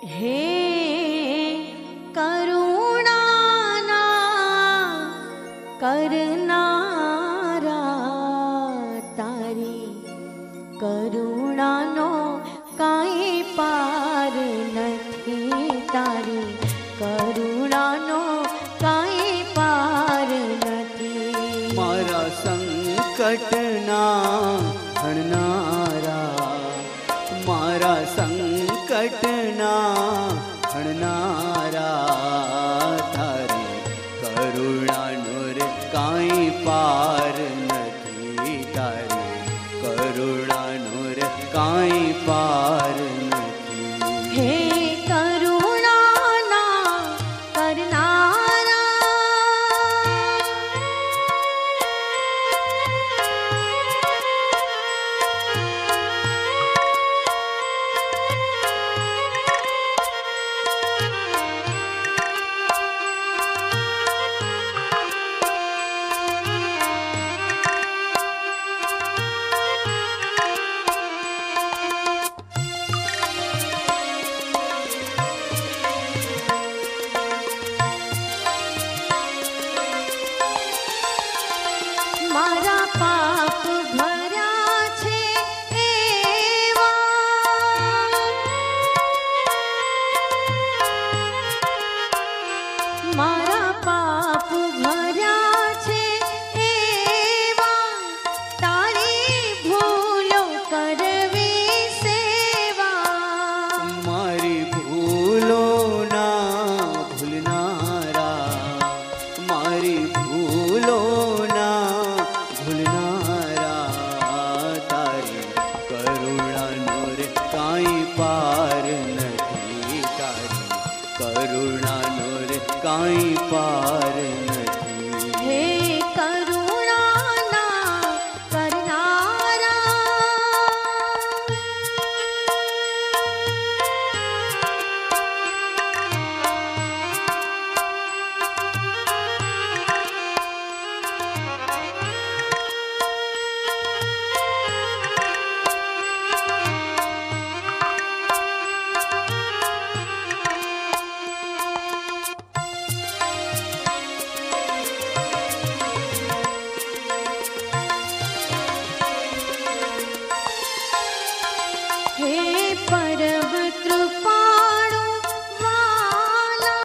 हे करुणाना करनारा तारी करुणानो काई पार नथी तारी करुणानो काई पार नथी। मारा संकटना हणनारा मारा संकटना हणनारा थारी करुणानो रे काई पार नथी तारी करुणानो रे काई पार नथी। हे करुणाना करनारा मारा पाप भर्या छे एवा मारा पाप भर्या छे एवा तारी भूलो करवी सेवा। मारी भूलो ना भूलनारा मारी भूलो ना भूलनारा तारी करुणानो रे काई पार नथी तारी करुणानो रे काई पार